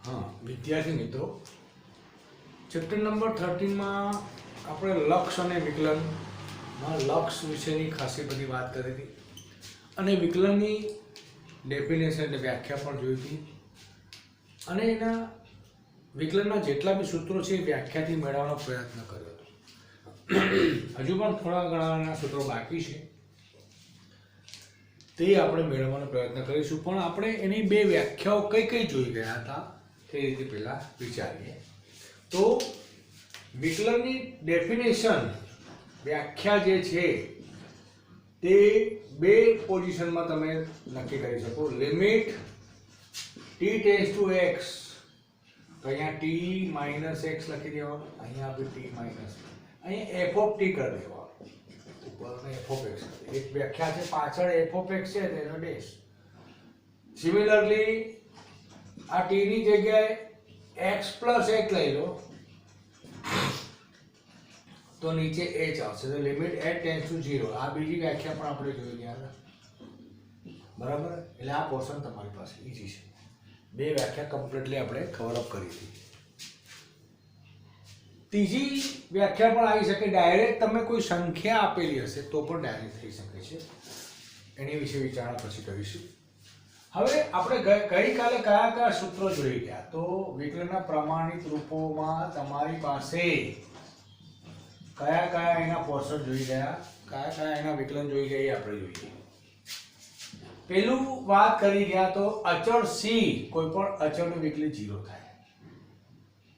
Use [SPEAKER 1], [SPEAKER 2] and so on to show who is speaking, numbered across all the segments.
[SPEAKER 1] हाँ विद्यार्थी मित्रों चैप्टर नंबर 13 में આપણે લક્ષ અને વિકલનમાં લક્ષ વિશેની ખાસી બધી વાત કરી હતી અને વિકલનની ડેફિનેશન એટલે વ્યાખ્યા પણ જોઈ હતી અને એના વિકલનના જેટલા બી સૂત્રો છે એ વ્યાખ્યાથી મેળવવાનો પ્રયત્ન કર્યો હતો હજુ પણ થોડા ઘણા સૂત્રો બાકી છે તે આપણે મેળવવાનો પ્રયત્ન કરીશું પણ આપણે એની બે વ્યાખ્યાઓ કઈ કઈ જોઈ ગયા હતા તે રીતે પહેલાં વિચારીએ તો વિકલનની ડેફિનેશન વ્યાખ્યા જે છે તે બે પોઝિશનમાં તમે નક્કી કરી શકો limit t tends to x તો અહીંયા t માઇનસ x લખી દેવાનું અહીંયા આપણે t માઇનસ અહીંયા f ઓફ t કરી દેવાનું ઉપર f ઓફ x એક વ્યાખ્યા છે પાછળ f ઓફ x છે તેનો ડેશ સિમિલરલી આ t ની જગ્યાએ x પ્લસ 1 લઈ લો તો નીચે h આવશે તો લિમિટ h ટેન્ડ્સ ટુ 0 આ બીજી વ્યાખ્યા પણ આપણે જોઈ ગયા હતા બરાબર એટલે આ પોર્શન તમારી પાસે ઈઝી છે બે વ્યાખ્યા કમ્પ્લીટલી આપણે કવર અપ કરી હતી ત્રીજી વ્યાખ્યા પણ આવી શકે ડાયરેક્ટ તમે કોઈ સંખ્યા આપેલી હશે તો પણ ડાયરેક્ટ થઈ શકે છે એની વિશે વિચારણા પછી કરીશું હવે આપણે ગઈકાલે કયા કયા સૂત્રો જોઈ ગયા તો વિકલનના પ્રમાણિત રૂપોમાં તમારી પાસે કયા કયા એના પોર્શન જોઈ ગયા કયા કયા એના વિકલન જોઈ ગયા એ આપણે જોઈએ પેલું વાત કરી ગયા તો અચળ c કોઈ પણ અચળનું વિકલિત 0 થાય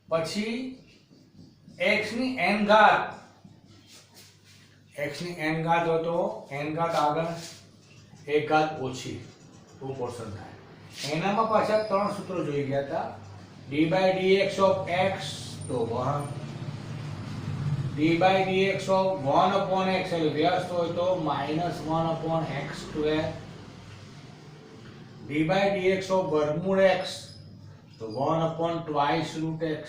[SPEAKER 1] પછી x ની n ઘાત હોય તો n ઘાત આગળ 1 ઘાત ઓછી તો પોર્શન થાય એનામાં પાછા ત્રણ સૂત્રો જોઈ ગયા હતા d/dx of x તો 1 d/dx of 1/x એટલે વ્યસ્ત હોય તો -1/x², d/dx of વર્ગમૂળ x તો 1/2√x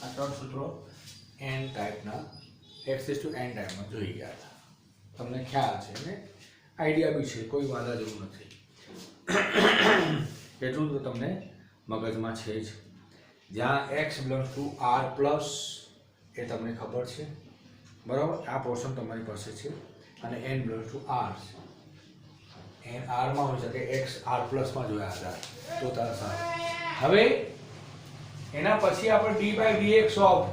[SPEAKER 1] આ ત્રણ સૂત્રો n ટાઈપના x⁴n ટાઈપમાં જોઈ ગયા હતા તમને ખ્યાલ છે ને આઈડિયા બી છે કોઈ વાંધા જેવું નથી એટલું તો તમને મગજમાં છે જ જ્યાં x belongs to r plus એ તમને ખબર છે બરાબર આ પોર્શન તમારી પાસે છે અને n બિલોંગ્સ ટુ r છે n r માં હોઈ શકે x r પ્લસ માં જોયા હતા તો તારા સારું હવે એના પછી આપણે d/dx ઓફ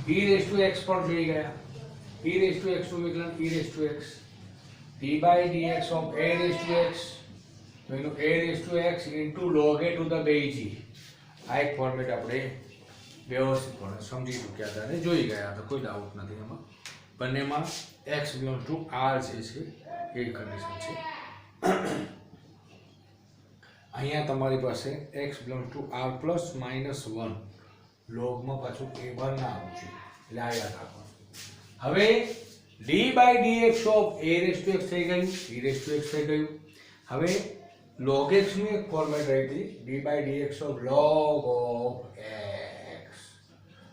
[SPEAKER 1] e⁻x પણ જોઈ ગયા e⁻x નું વિકલન e⁻x d/dx ઓફ a⁻x તો એનું a⁻x into log a to the base g આ એક ફોર્મેટ આપણે વ્યવસ્થિતપણે સમજી ચૂક્યા હતા અને જોઈ ગયા હતા કોઈ ડાઉટ નથી એમાં બંનેમાં x બિલોંગ્સ ટુ r જે છે એ કન્ડિશન છે અહીંયા તમારી પાસે x belongs to r plus -1 લોગમાં પાછું a1 ના આવવું જોઈએ એટલે આ યાદ રાખવાનું હવે d/dx ઓફ a⁻x થઈ ગયું e⁻x થઈ ગયું હવે log x ની એક ફોર્મેટ રહી હતી d/dx of log of x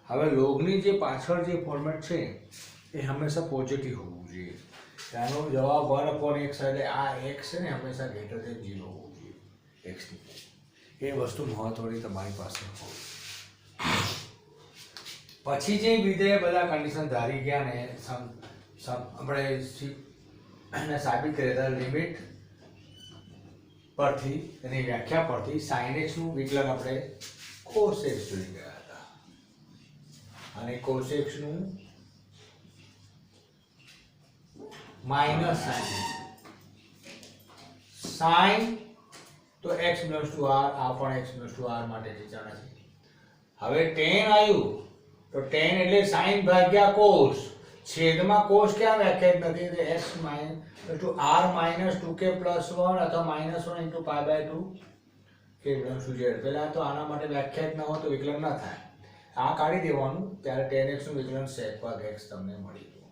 [SPEAKER 1] હવે log ની જે પાછળ જે ફોર્મેટ છે એ હંમેશા પોઝિટિવ હોવું જોઈએ તેનો જવાબ 1/x એટલે આ x છે ને હંમેશા ગ્રેટર ધેન 0 હોવું જોઈએ x ની એ વસ્તુ મહત્વની તમારી પાસે હોય પછી જે વિધેય બધા કન્ડિશન ધારી ગયા ને આપણે એને સાબિત કર્યા હતા લિમિટ પરથી એની વ્યાખ્યા પરથી sin x નું વિકલન આપણે cos x જોઈ ગયા હતા અને cos x નું sin તો x બિલોંગ્સ ટુ r આ પણ x બિલોંગ્સ ટુ r માટે જ જાણે છે હવે tan આવ્યું તો tan એટલે sin ભાગ્યા cos છેદમાં cos ક્યાં વ્યાખ્યાયિત નથી એટલે x ટુ r -2k + 1 અથવા -1 * π/2 k બિલોંગ્સ ટુ z પહેલા તો આના માટે વ્યાખ્યાયિત ન હોય તો વિકલન ન થાય આ કાઢી દેવાનું ત્યારે tan x નું વિકલન sec(x) તમને મળી ગયું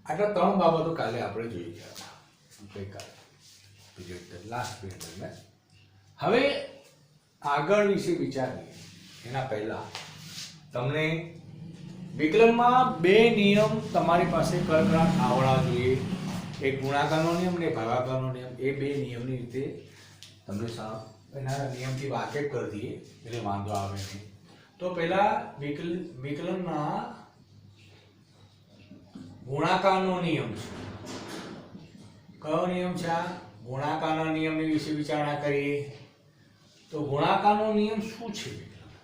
[SPEAKER 1] આટલા ત્રણ બાબતો કાલે આપણે જોઈ ગયા હતા ગઈકાલે લાસ્ટ પીરિયડમાં હવે આગળ વિશે વિચારીએ એના પહેલા તમને વિકલનમાં બે નિયમ તમારી પાસે કડકડાટ આવડા જોઈએ એક ગુણાકારનો નિયમ અને ભાગાકારનો નિયમ એ બે નિયમની રીતે તમને એના નિયમથી વાકેફ કરી દઈએ એટલે વાંધો આવે નહીં. તો પહેલા વિકલનના ગુણાકારનો નિયમ છે. કયો નિયમ છે આ? ગુણાકારના નિયમની વિશે વિચારણા કરીએ. તો ગુણાકારનો નિયમ શું છે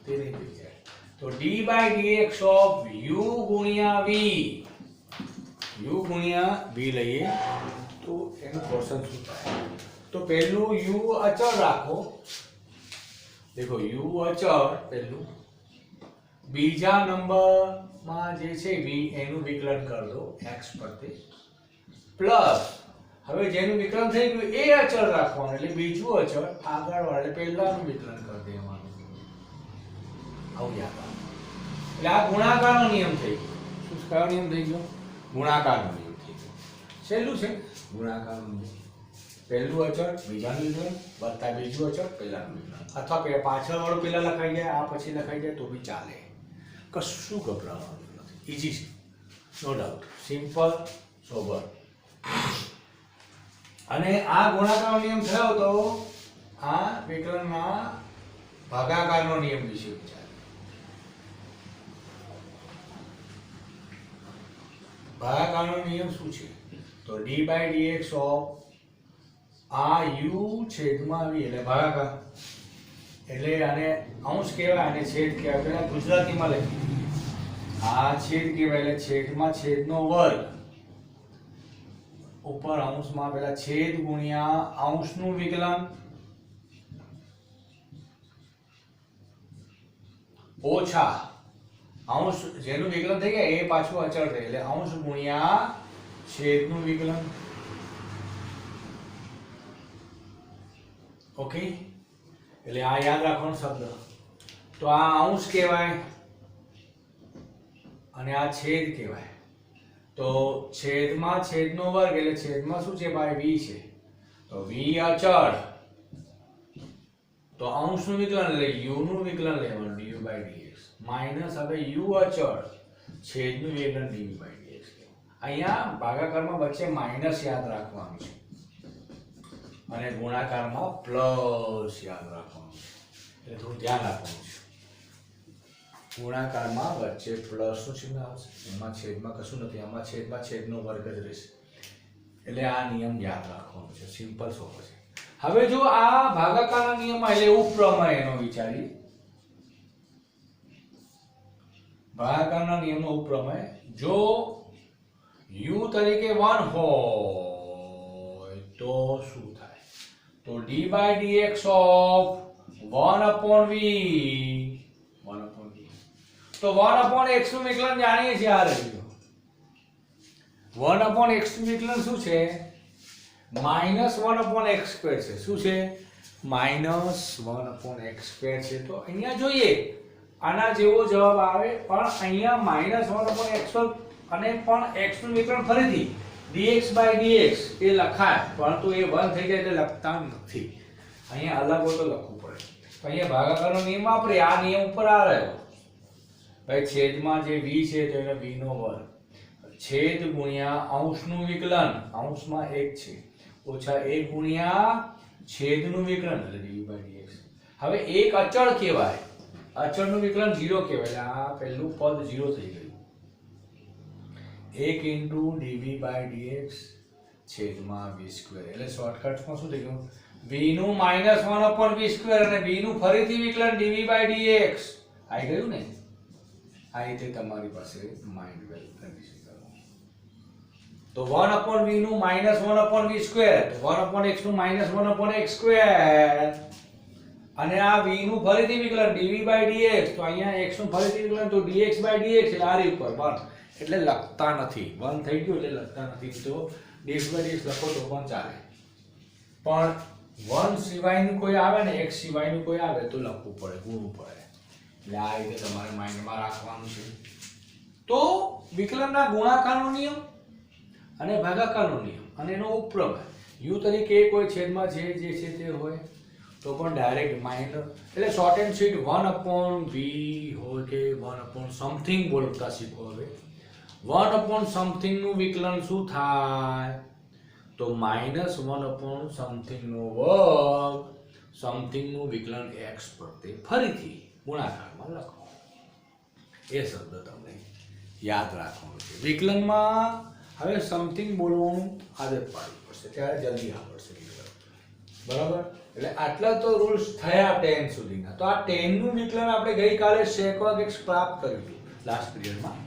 [SPEAKER 1] તે નહીં વિચાર. તો d/dx ઓફ u ગુણ્યા v, u ગુણ્યા v લઈએ તો એનું પોર્શન શું થાય? તો પહેલું u અચળ રાખો. देखो u અચળ પહેલું, બીજા નંબરમાં જે છે v એનું વિકલન કરી દો x પરથી, પ્લસ હવે જેનું વિકલન થઈ ગયું એ અચળ રાખવાનું એટલે બીજું અચળ આગળ વાળે પહેલાનું વિકલન કરી દેવાનું. આવું યાદ રાખો. એટલે આ ગુણાકારનો નિયમ થઈ ગયો. શું કયો નિયમ થઈ ગયો? ગુણાકારનો નિયમ થઈ ગયો. છેલ્લું છે ગુણાકારનો નિયમ. પહેલું અચળ બીજાનું વિકલન વત્તા બીજું અચળ પહેલાનું વિકલન, અથવા પાછળ વાળું પહેલા લખાઈ જાય આ પછી લખાઈ જાય તો બી ચાલે. કશું ગભરાવાનું નથી. ઈઝી છે, નો ડાઉટ, સિમ્પલ, સોબર. અને આ ગુણાકારનો નિયમ થયો તો આ વિકલનના ભાગાકારનો નિયમ વિશે વિચાર. ભાગાકારનો નિયમ શું છે? તો d/dx ઓફ આ u છેદમાં v એટલે ભાગાકાર, એટલે આને અંશ કહેવાય અને છેદ કહેવાય. પેલા ગુજરાતીમાં લખી, આ છેદ કહેવાય એટલે છેદમાં છેદનો વર્ગ, ઉપર અંશમાં પેલા છેદ ગુણ્યા અંશનું વિકલન, ઓછા અંશ જેનું વિકલન થઈ ગયા એ પાછું અચળ થાય એટલે અંશ ગુણ્યા છેદનું વિકલન. ઓકે, એટલે આ યાદ રાખવાનો શબ્દ. તો આ અંશ કહેવાય અને આ છેદ કહેવાય. તો છેદમાં છેદનો વર્ગ એટલે છેદમાં શું છે ભાઈ? v છે. તો v અચળ, તો અંશનું વિકલન એટલે u નું વિકલન લેવાનું du/dx, માઈનસ હવે u અચળ છેદનું વિકલન dv/dx. અહીંયા ભાગાકારમાં વચ્ચે માઈનસ યાદ રાખવાનું છે અને ગુણાકારમાં પ્લસ યાદ રાખવાનું છે. એટલે થોડું ધ્યાન રાખવાનું છે. ગુણાકારમાં વચ્ચે પ્લસ નું ચિહ્ન આવશે, એમાં છેદમાં કશું નથી, આમાં છેદમાં છેદનો વર્ગ જ રહેશે. એટલે આ નિયમ યાદ રાખવાનો છે. સિમ્પલ સોપર છે. હવે જો આ ભાગાકારના નિયમમાં એટલે ઉપપ્રમેય એનો વિચારીએ. ભાગાકારના નિયમનો ઉપપ્રમેય, જો u તરીકે 1 હોય તો શું થાય? તો d/dx ઓફ 1/v, 1/v. તો 1/x નું વિકલન જાણીએ છીએ. આ રહ્યું 1/x નું વિકલન શું છે? -1/x² છે. શું છે? -1/x² છે. તો અહીંયા જોઈએ આના જેવો જવાબ આવે, પણ અહીંયા -1/x અને પણ x નું વિકલન ફરીથી dx/dx એ લખાય, પરંતુ એ 1 થઈ જાય એટલે લખતા નથી. અહીંયા અલગ હોય તો લખવું પડે. તો અહીંયા ભાગાકારનો નિયમ વાપરીએ. આ નિયમ ઉપર આ રહ્યો ભાઈ, છેદમાં જે v છે તો એને v નો વર્ગ, છેદ ગુણ્યા અંશનું વિકલન, અંશમાં 1 છે, ઓછા 1 ગુણ્યા છેદનું વિકલન એટલે dv/dx. હવે એક અચળ કહેવાય, અચળનું વિકલન 0 કહેવાય. આ પહેલું પદ 0 થઈ ગયું. 1 dv/dx છેદમાં v². એટલે શોર્ટકટમાં શું થઈ ગયું? v નું -1/v² અને v નું ફરીથી વિકલન dv/dx આવી ગયું ને. આ રીતે તમારી પાસે માઇન્ડ વેલ કન્ડિશન કરો. તો 1/v નું -1/v², તો 1/x નું -1/x², અને આ v નું ફરીથી વિકલન dv/dx, તો અહીંયા x નું ફરીથી વિકલન તો dx/dx એટલે આ રીત પર 1 એટલે લખતા નથી. 1 થઈ ગયું એટલે લખતા નથી. તો dx/dx લખો તો પણ ચાલે, પણ 1 સિવાયનું કોઈ આવે ને, x સિવાયનું કોઈ આવે તો લખવું પડે, ગુણવું પડે. એટલે આ રીતે તમારે માઇન્ડમાં રાખવાનું છે. તો વિકલનના ગુણાકારનો નિયમ અને ભાગાકારનો નિયમ અને એનો ઉપપ્રમેય, u તરીકે કોઈ છેદમાં જે છે તે હોય તો પણ ડાયરેક્ટ માઇનર એટલે શોર્ટ એન્ડ સ્વીટ 1/v હોય કે 1/સમથિંગ બોલતા શીખો. હવે 1/સમથિંગ નું વિકલન શું થાય? તો -1/સમથિંગ નો વર્ગ સમથિંગનું વિકલન x પ્રત્યે ફરીથી ગુણાકારમાં લખો. એ શબ્દ તમને યાદ રાખવાનું છે. વિકલનમાં હવે સમથિંગ બોલવાનું આદત પાડવી પડશે, ત્યારે જલ્દી આવડશે વિકલન. બરાબર? એટલે આટલા તો રૂલ્સ થયા 10 સુધીના. તો આ 10 નું વિકલન આપણે ગઈકાલે sec x પ્રાપ્ત કર્યું હતું લાસ્ટ પીરિયડમાં.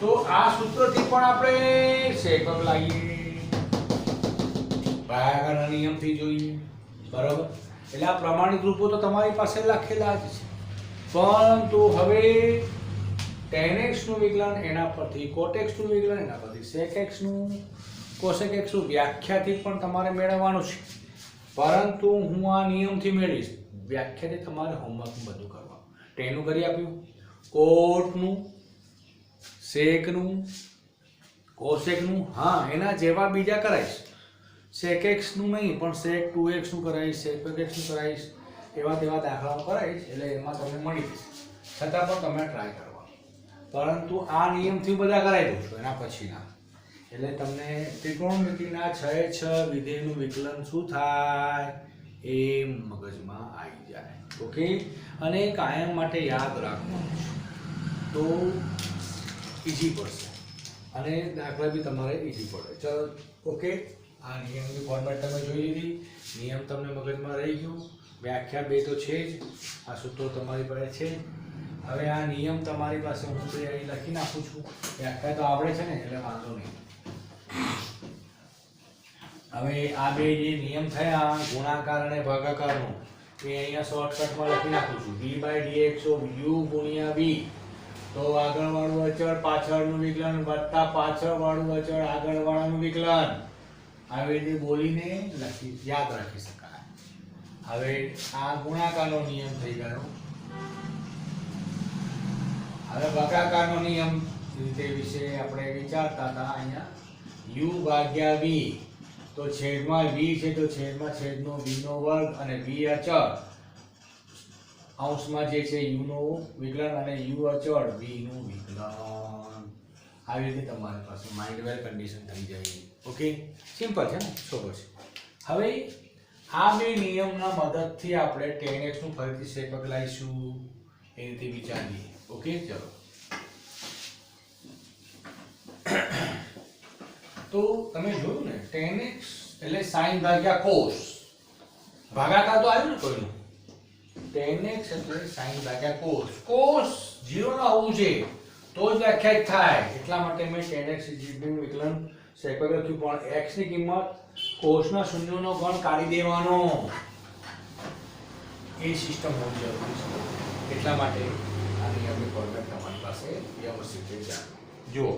[SPEAKER 1] તો આ સૂત્રથી પણ આપણે sec લાવીએ, ભાગાકારના નિયમથી જોઈએ. બરાબર? એટલે આ પ્રમાણિત રૂપો તો તમારી પાસે લખેલા જ છે, પરંતુ હવે tan x નું વિકલન એના પરથી, cot x નું વિકલન એના પરથી, sec x નું, cosec x નું વ્યાખ્યાથી પણ તમારે મેળવવાનું છે. પરંતુ હું આ નિયમથી મેળવીશ, વ્યાખ્યાથી તમારે હોમવર્ક બધું કરવાનું. tan નું કરી આપ્યું, cot નું, sec નું, cosec નું, હા એના જેવા બીજા કરાઈશ. sec x નું નહીં પણ sec 2x નું કરાઈશ, sec x નું કરાઈશ, એવા તેવા દાખલાઓ કરાઈશ. એટલે એમાં તમને મળી જશે. છતાં પણ તમે ટ્રાય કરવાનું. પરંતુ આ નિયમથી બધા કરાવી દઉં છું એના પછીના. એટલે તમને ત્રિકોણમિતિના 6 વિધેયનું વિકલન શું થાય એ મગજમાં આવી જાય. ઓકે? અને કાયમ માટે યાદ રાખવાનું છે, તો ઈઝી પડશે અને દાખલા બી તમારે ઈઝી પડે. ચલો, ઓકે? આ નિયમની ફોર્મેટ તમે જોઈ લીધી, નિયમ તમને મગજમાં રહી ગયું, વ્યાખ્યા 2 તો છે જ, આ સૂત્રો તમારી પાસે છે. હવે આ નિયમ તમારી પાસે હું અહીં લખી નાખું છું, વ્યાખ્યા તો આવડે છે ને એટલે વાંધો નહીં. હવે આ બે જે નિયમ થયા ગુણાકાર અને ભાગાકારનો, એ અહીંયા શોર્ટકટમાં લખી નાખું છું, d/dx of u ગુણ્યા v. તો આગળવાળું અચળ પાછળનું વિકલન વત્તા પાછળવાળું અચળ આગળવાળાનું વિકલન, આવી રીતે બોલીને યાદ રાખી શકાય. હવે આ ગુણાકારનો નિયમ થઈ ગયો. હવે ભાગાકારનો નિયમ તે વિશે આપણે વિચારતા હતા. અહીંયા u ભાગ્યા v, તો છેદમાં v છે તો છેદમાં છેદનો v નો વર્ગ, અને v અચળ, અંશમાં જે છે u નો વિકલન અને u અચળ v નું વિકલન. આવી રીતે તમારી પાસે માઇન્ડ વેલ કન્ડિશન થઈ જાય. ઓકે? સિમ્પલ છે ને? સોબર છે. હવે આ બે નિયમના મદદથી આપણે tan x નું ફરીથી sec લાવીશું, એ રીતે વિચારીએ. ઓકે? ચલો, તો તમે જોયું ને, tan x એટલે sin ભાગ્યા cos, ભાગાકાર તો આવ્યું ને કોઈનું. tan x એટલે sin ભાગ્યા cos, cos 0 ના હોવું જોઈએ તો જ વ્યાખ્યાયિત થાય. એટલા માટે મેં tan x નું વિકલન sec લખ્યું, પણ x ની કિંમત cos ના શૂન્યનો ગણ કાઢી દેવાનો, એ સિસ્ટમ હોવી જરૂરી છે. એટલા માટે આ નિયમની ફોર્મેટ તમારી પાસે વ્યવસ્થિત છે. જુઓ,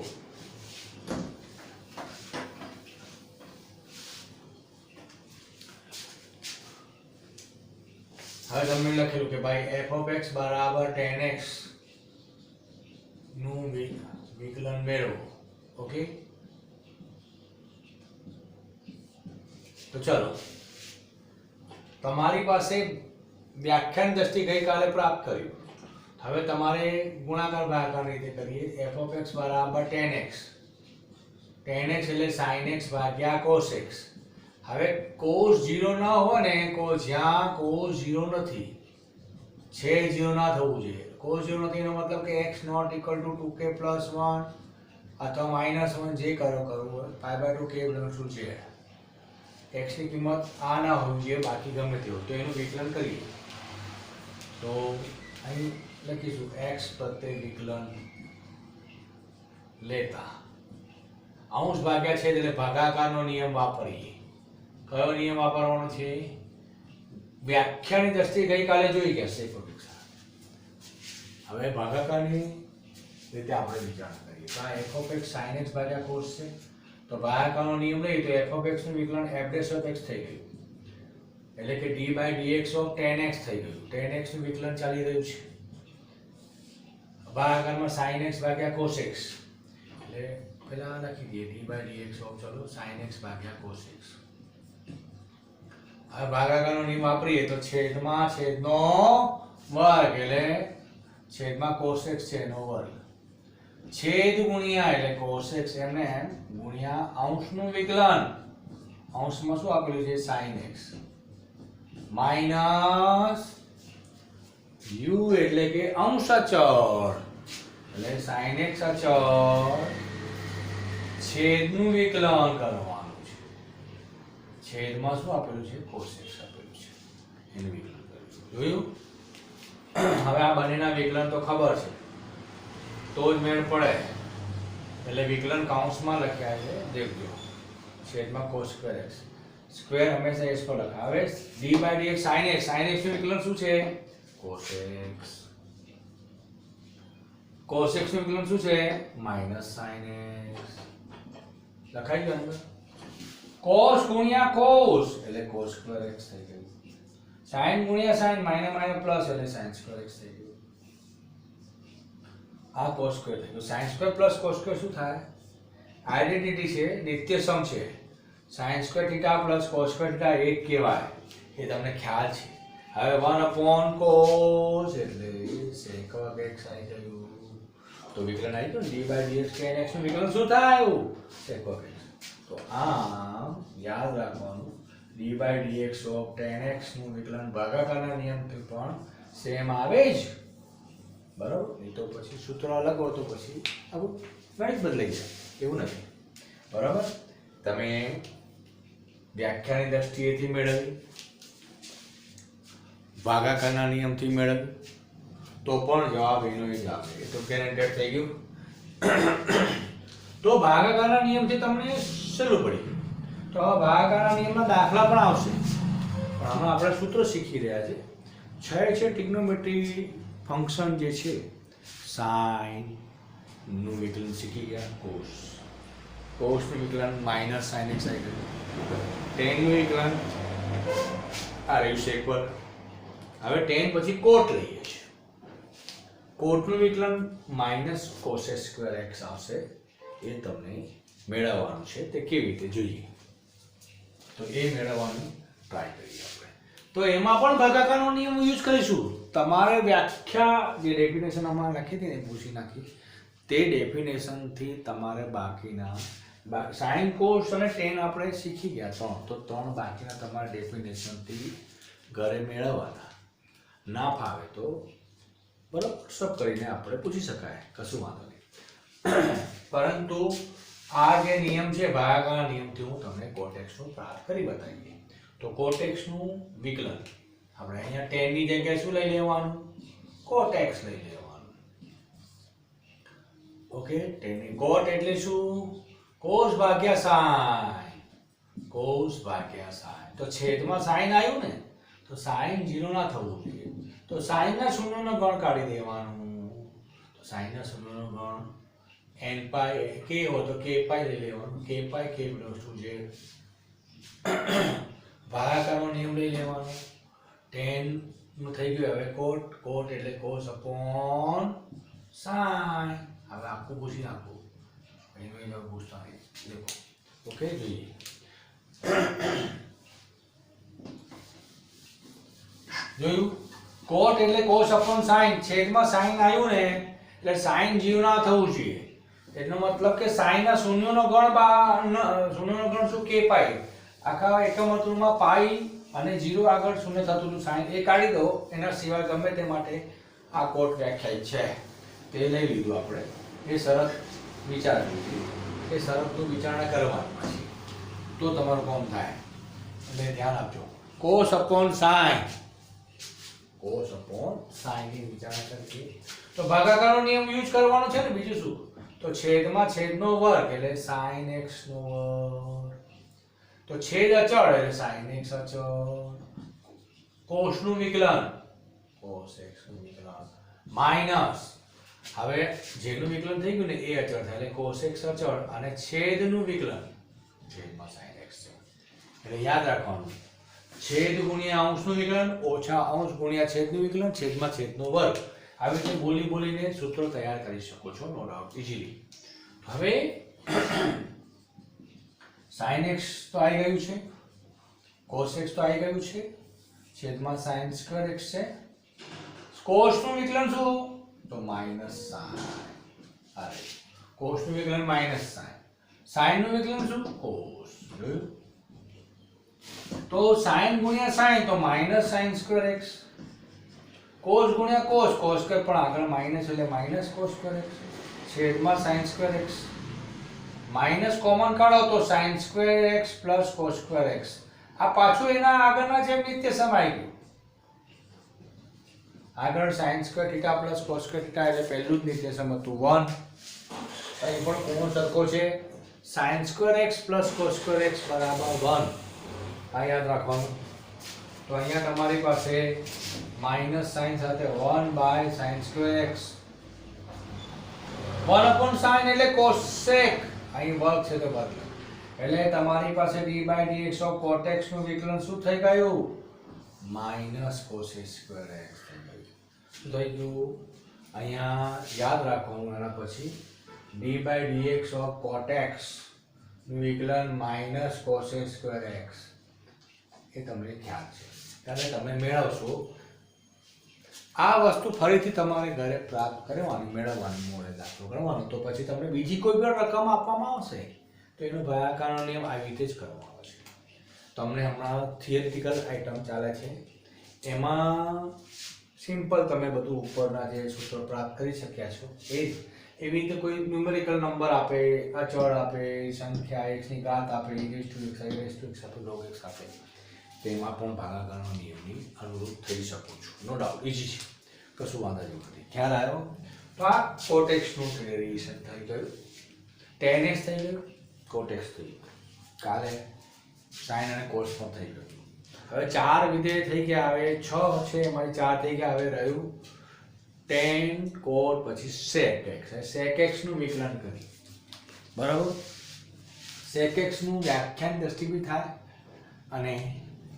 [SPEAKER 1] હવે તમને લખેલું કે ભાઈ f of x બરાબર tan x નું વિકલન મેળવો. ઓકે? તો ચલો, તમારી પાસે વ્યાખ્યાન દ્રષ્ટિ ગઈકાલે પ્રાપ્ત કર્યું. હવે તમારે ગુણાકાર ભાગાકાર રીતે કરીએ. f of x બરાબર tan x, tan x એટલે sin x ભાગ્યા cos x. હવે cos 0 ન હોય ને, જ્યાં cos 0 નથી, છે 0 ના થવું જોઈએ. cos 0 નથી એનો મતલબ કે x not equal to 2k plus 1 અથવા -1, જે કરવું હોય, π/2 k શું છે, x ની કિંમત આ ના હોવી જોઈએ, બાકી ગમે તે હોય. તો એનું વિકલન કરીએ. તો અહીં લખીશું x પ્રત્યે વિકલન લેતા અંશ ભાગ્યા છેદ એટલે ભાગાકારનો નિયમ વાપરીએ. કયો નિયમ વાપરવાનો છે? વ્યાખ્યાની દ્રષ્ટિએ ગઈકાલે જોઈ ગયા sec x. હવે ભાગાકારની રીતે આપણે વિચારણા કરીએ. તો આ f of x sin x ભાગ્યા cos છે, તો ભાગાકારનો નિયમ લઈએ તો f of x નું વિકલન f dash of x થઈ ગયું, એટલે કે d/dx of tan x થઈ ગયું. tan x નું વિકલન ચાલી રહ્યું છે. ભાગાકારમાં sin x ભાગ્યા cos x, એટલે પહેલા લખી દઈએ d/dx of, ચલો, sin x ભાગ્યા cos x. હવે ભાગાકારનો નિયમ વાપરીએ તો છેદમાં છેદનો વર્ગ, એટલે છેદમાં cos x છે એનો વર્ગ, છેદ ગુણ્યા એટલે cos x એમને ગુણ્યા અંશનું વિકલન, અંશમાં શું આપેલું છે sin x, માઇનસ યુ એટલે કે અંશ અચળ એટલે sin x અચળ છેદનું વિકલન કરવાનું છે. છેદમાં શું આપેલું છે? cos x આપેલું છે, એનું વિકલન કરીશું. જોયું? હવે આ બંનેના વિકલન તો ખબર છે તો જ મેળ પડે. એટલે વિકલન કૌંસમાં લખ્યા છે, દેખજો. છેદમાં cos સ્ક્વેર x. સ્ક્વેર હંમેશા x પર લખાવે. d/dx sin x. sin x નું વિકલન શું છે? cos x. cos x નું વિકલન શું છે? Minus sin x. લખાઈ ગયું અંદર. cos ગુણ્યા cos એટલે cos સ્ક્વેર x થઈ ગયું. sin ગુણ્યા sin માઈનસ માઈનસ પ્લસ એટલે sin સ્ક્વેર x થઈ ગયું. આ cos સ્ક્વેર થઈ ગયું. sin square plus cos square શું થાય? આઇડેન્ટિટી છે, નિત્ય સમ છે. sin square theta plus cos square theta એક કહેવાય, એ તમને ખ્યાલ છે. હવે 1/cos એટલે sec x આવી ગયું. તો વિકલન આવી ગયું. d/dx tan x નું વિકલન શું થાય? sec x. તો આમ યાદ રાખવાનું, d/dx of tan x નું વિકલન ભાગાકારના નિયમથી પણ સેમ આવે જ. બરાબર? નહીં તો પછી સૂત્ર અલગ હોય તો પછી આવું ગણિત બદલાઈ જાય. એવું નથી. બરાબર? તમે વ્યાખ્યાની દ્રષ્ટિએથી મેળવી, ભાગાકારના નિયમથી મેળવી, તો પણ જવાબ એનો જ આવશે. એ તો ગેરંટેડ થઈ ગયું. તો ભાગાકારના નિયમથી તમને સહેલું પડી ગયું. તો હવે ભાગાકારના નિયમના દાખલા પણ આવશે, પણ હમણાં આપણે સૂત્રો શીખી રહ્યા છે. છે ટ્રિગ્નોમેટ્રી ફંક્શન જે છે, સાઇન નું વિકલન શીખી ગયા. cos નું વિકલન માઇનસ sin x આવી ગયું. tan નું વિકલન આ રહ્યું sec પર. હવે tan પછી cot લઈએ છીએ. cot નું વિકલન માઇનસ cos સ્ક્વેર x આવશે. એ તમને મેળવવાનું છે. તે કેવી રીતે જોઈએ તો એ મેળવવાનું ટ્રાય કરીએ આપણે. તો એમાં પણ ભાગાકારનો નિયમ યુઝ કરીશું. તમારે વ્યાખ્યા જે ડેફિનેશન હમણાં લખી હતી ને, પૂછી નાખી, તે ડેફિનેશનથી તમારે બાકીના sin cos અને tan આપણે શીખી ગયા 3. તો 3 બાકીના તમારે ડેફિનેશનથી ઘરે મેળવવાના. ના ફાવે તો બરાબર સબ કરીને આપણે પૂછી શકાય, કશું વાંધો નહીં. પરંતુ આ જે નિયમ છે ભાગાકારના નિયમથી હું તમને cot x નું પ્રાપ્ત કરી બતાવીએ. તો cot x નું વિકલન આપણે અહીંયા tan ની જગ્યાએ શું લઈ લેવાનું? cot x લઈ લેવાનું. ઓકે, tan ની cot એટલે શું? cos ભાગ્યા sin. cos ભાગ્યા sin. તો છેદમાં sin આવ્યું ને, તો sin 0 ના થવું જોઈએ. તો sin ના શૂન્યનો ગણ કાઢી દેવાનું. તો sin ના શૂન્યનો ગણ n પાઈ k હોય તો k પાઈ લઈ લેવાનું. k પાઈ k પ્લસ 2 z. ભાગાકારનો નિયમ લઈ લેવાનો. tan નું થઈ ગયું. હવે cot એટલે cos upon sin. હવે આખું પૂછી નાખું, એનું પૂછતા નહીં. દેખો, ઓકે, જોઈએ. જોયું? cot એટલે cos upon sin. છેદમાં sin આવ્યું ને એટલે sin 0 ના થવું જોઈએ. એનો મતલબ કે sin ના શૂન્યનો ગણ શું? k પાઈ. આખા એકમ વર્તુળમાં પાઈ અને 0 આગળ શૂન્ય થતું હતું sin, એ કાઢી દો. એના સિવાય ગમે તે માટે આ cot વ્યાખ્યાયિત છે, તે લઈ લીધું આપણે. એ શરત વિચારવી, એ શરતનું વિચારણા કરવાની પછી તો તમારું કામ થાય. એટલે ધ્યાન આપજો. cos upon sin. cos upon sin ની વિચારણા કરીએ. તો ભાગાકારનો નિયમ યુઝ કરવાનો છે ને, બીજું શું? તો છેદમાં છેદનો વર્ગ એટલે sin x નો વર્ગ. તો છેદ અચળ એટલે sin x અચળ. cos નું વિકલન cos x નું વિકલન માઈનસ, હવે જેનું વિકલન થઈ ગયું ને એ અચળ થાય એટલે cos x અચળ, અને છેદનું વિકલન છેદમાં sin x છે. એટલે યાદ રાખવાનું, છેદ ગુણ્યા અંશનું વિકલન ઓછા અંશ ગુણ્યા છેદનું વિકલન છેદમાં છેદનો વર્ગ. આવી રીતે બોલીને સૂત્રો તૈયાર કરી શકો છો, નો ડાઉટ, ઇઝીલી. હવે sin x તો આવી ગયું છે, cos x તો આવી ગયું છે, છેદમાં sin સ્ક્વેર x છે. cos નું વિકલન શું? તો માઈનસ sin. અરે cos નું વિકલન માઈનસ sin. sin નું વિકલન શું? cos. જોયું? તો sin ગુણ્યા sin તો minus sin square x, cos ગુણ્યા cos cos સ્ક્વેર પણ આગળ માઇનસ એટલે માઇનસ cos સ્ક્વેર x છેદમાં sin square x, minus common કાઢો તો sin square x plus cos square x. આ પાછું એના આગળના જેમ નિત્ય સમાઈ ગયું. આગળ sin square theta plus cos square theta એટલે પહેલું જ નિત્ય સમ હતું 1. અહીં પણ કોણ સરખો છે sin square x plus cos square x બરાબર 1. આ યાદ રાખવાનું. તો અહીંયા તમારી પાસે માઇનસ sin સાથે 1 by sin square x 1 upon sin એટલે cosec, અહીં વર્ગ છે તો વર્ગ એટલે તમારી પાસે d by dx of cot x નું વિકલન શું થઈ ગયું માઇનસ cos સ્ક્વેર x થઈ ગયું. શું થઈ ગયું અહીંયા યાદ રાખવાનું. એના પછી d by dx of cot x નું વિકલન માઇનસ cos સ્ક્વેર x એ તમને ખ્યાલ છે ત્યારે તમે મેળવશો. આ વસ્તુ ફરીથી તમારે ઘરે પ્રાપ્ત કરવાની મેળવવાની મોડે દાખલો કરવાનો તો પછી તમને બીજી કોઈ પણ રકમ આપવામાં આવશે તો એનો ભાગાકારનો નિયમ આવી રીતે જ કરવામાં આવે છે. તમને હમણાં થિયરિટિકલ આઇટમ ચાલે છે એમાં સિમ્પલ તમે બધું ઉપરના જે સૂત્રો પ્રાપ્ત કરી શક્યા છો એ જ એવી રીતે કોઈ ન્યુમેરિકલ નંબર આપે, અચળ આપે, સંખ્યા x ની ઘાત આપે, e raised to x, i raised to x આપે, log x આપે તેમાં પણ ભાગાકારના નિયમની અનુરૂપ થઈ શકો છો. નો ડાઉટ ઈઝી છે, કશું વાંધો જેવું નથી. ખ્યાલ આવ્યો? તો આ cot x નું ડેરિવેશન થઈ ગયું, tan x થઈ ગયું, cot x થઈ ગયું, કાલે sin અને cos પણ થઈ ગયું. હવે 4 વિધેય થઈ ગયા. હવે 6 છે એમાંથી 4 થઈ ગયા. હવે રહ્યું tan cot પછી sec x. sec x નું વિકલન કરી બરાબર. sec x નું વ્યાખ્યાન દ્રષ્ટિથી થાય અને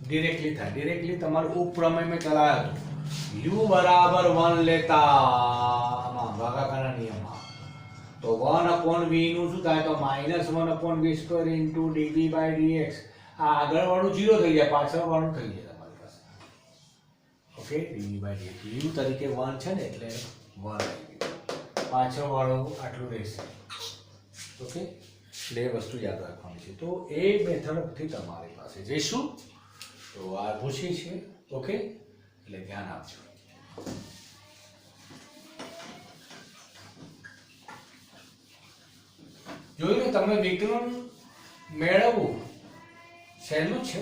[SPEAKER 1] ડિરેક્ટલી થાય. ડિરેક્ટલી તમારું ઉપપ્રમેય મેં ચલાવ્યો હતો u બરાબર 1 લેતા આમાં ભાગાકારના નિયમમાં તો 1 upon v નું શું થાય તો -1 upon v square into dv by dx. આ આગળ વાળું 0 થઈ જાય, પાછળ વાળું થઈ જાય તમારી પાસે. Okay, dv by dx u તરીકે 1 છે ને એટલે 1 આવી ગયું, પાછળ વાળું આટલું રહેશે. ઓકે, એટલે એ વસ્તુ યાદ રાખવાની છે. તો એ મેથડથી તમારી પાસે જઈશું તો આ પૂછી છે. ઓકે, એટલે ધ્યાન આપજો. જોયું તમે વિકલન મેળવવું સહેલું છે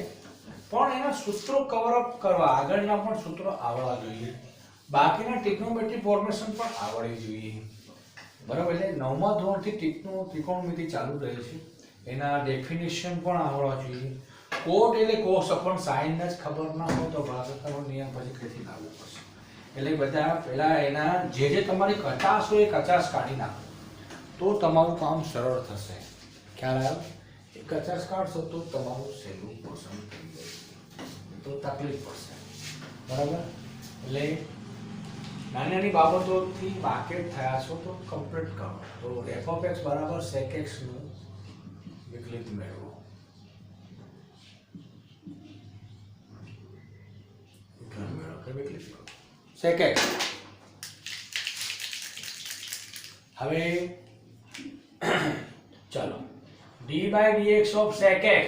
[SPEAKER 1] પણ એના સૂત્રો કવર અપ કરવા આગળના પણ સૂત્રો આવડવા જોઈએ, બાકીના ટ્રિગ્નોમેટ્રી ફોર્મેશન પણ આવડવી જોઈએ બરાબર. એટલે 9મા ધોરણથી ત્રિકોણમિતિ ચાલુ રહે છે, એના ડેફિનેશન પણ આવડવા જોઈએ. કોટ એટલે કોસ upon sin જ ખબર ના હોય તો ભાગાકારનો નિયમ પછી કઈથી લાવવો પડશે. એટલે બધા પહેલા એના જે તમારી કચાશ હોય એ કચાશ કાઢી નાખો તો તમારું કામ સરળ થશે. ખ્યાલ આવ્યો? એ કચાશ કાઢશો તો તમારું સહેલું પોષણ થઈ જાય તો તકલીફ પડશે બરાબર. એટલે નાની નાની બાબતોથી વાકેફ થયા છો તો કમ્પ્લીટ કરો. તો f of x બરાબર sec x નું વિકલિત મેળવો. sec x. હવે ચાલો d by dx of sec x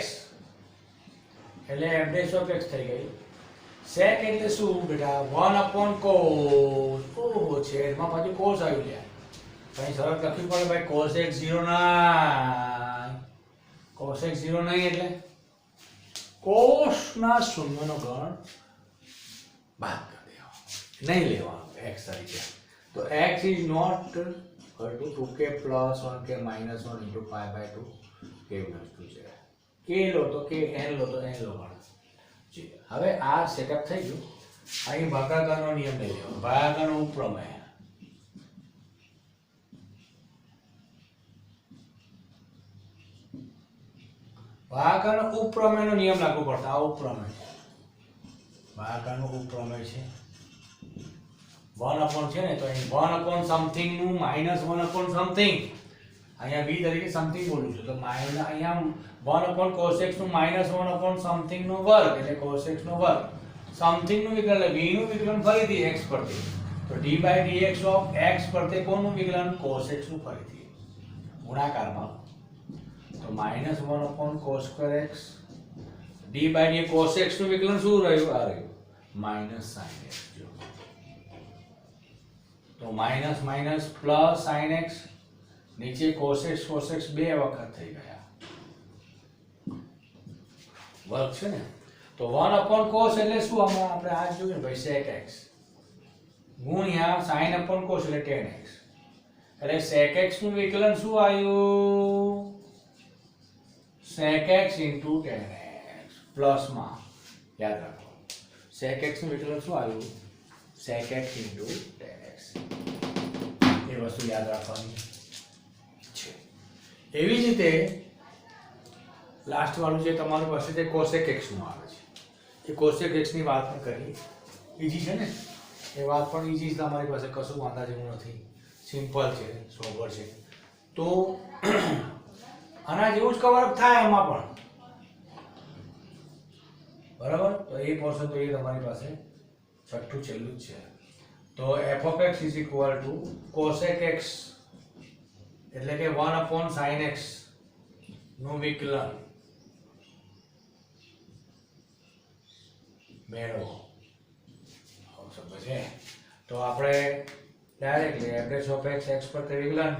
[SPEAKER 1] એટલે f dash of x થઈ ગઈ. sec એટલે શું બેટા 1 upon cos. ઓહો છે એમાં પાછું cos આવી ગયા. કઈ સરળ લખી પડે ભાઈ cos x 0 ના cos x 0 નહીં એટલે cos ના શૂન્યનો ગણ બાદ કરી દેવાનો, નહીં લેવાનો x તરીકે. તો x is not equal to 2k plus 1k minus 1 into pi by 2 k વસ્તુ છે. k લો તો k, n લો તો n લો ગણ. હવે આ સેટઅપ થઈ ગયું. અહીં ભાગાકારનો નિયમ લઈ લેવાનો, ભાગાકારનો ઉપપ્રમેય. ભાગાકારનો ઉપપ્રમેયનો નિયમ લાગુ પડશે. આ ઉપપ્રમેય ભાગાકારનો ઉપપ્રમેય છે. 1 upon છે ને તો અહીં 1 upon something નું -1 upon something, અહીંયા v તરીકે સમથિંગ બોલું છું તો અહીંયા 1 upon cos x નું -1 upon something નો વર્ગ એટલે cos x નો વર્ગ. સમથિંગ નું વિકલન એટલે v નું વિકલન ફરીથી x પરથી તો d by dx of x પરથી કોનું વિકલન cos x નું ફરીથી ગુણાકારમાં તો -1 upon cos square x d by d cos x નું વિકલન શું રહ્યું? આ રહ્યું માઇનસ sin x. જો તો minus minus plus sin x, નીચે cos x બે વખત થઈ ગયા, વર્ગ છે ને. તો 1 upon cos એટલે શું? આમાં આપણે આ જોયું ને ભાઈ sec x ગુણ્યા sin upon cos એટલે tan x. એટલે sec x નું વિકલન શું આવ્યું? sec x into tan x plus માં યાદ રાખો sec x નું વિકલન શું આવ્યું? sec x into tan x. એ વસ્તુ યાદ રાખવાની છે. એવી જ રીતે લાસ્ટ વાળું જે તમારું પાસે છે cosec x નું આવે છે, એ cosec x ની વાત પણ કરી, ઈજી છે ને, એ વાત પણ ઈજી છે, તમારી પાસે કશું વાંધા જેવું નથી, સિમ્પલ છે, સોબર છે. તો આના જેવું જ કવર અપ થાય આમાં પણ, બરાબર. તો એ પોર્શન તો એ તમારી પાસે છઠ્ઠું છેલ્લું જ છે. તો f of x is equal to cosec x એટલે કે 1 upon sin x નું વિકલન મેળવો. સમજે? તો આપણે directly average of x x પર તે વિકલન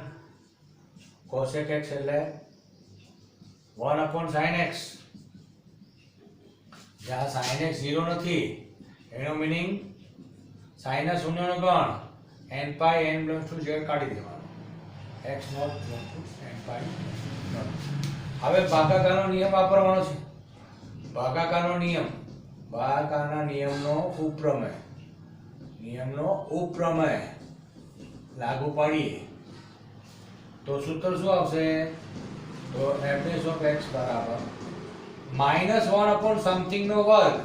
[SPEAKER 1] cosec x એટલે 1 upon sin x, જ્યાં sin x 0 નથી એનો મીનિંગ sin ના શૂન્યનો ગણ n pi n belongs to z કાઢી દેવાનો, x not belongs to n pi not. હવે ભાગાકારનો નિયમ વાપરવાનો છે. ભાગાકારનો નિયમનો ઉપપ્રમેય લાગુ પાડીએ તો સૂત્ર શું આવશે? તો f of x બરાબર -1 upon something નો વર્ગ,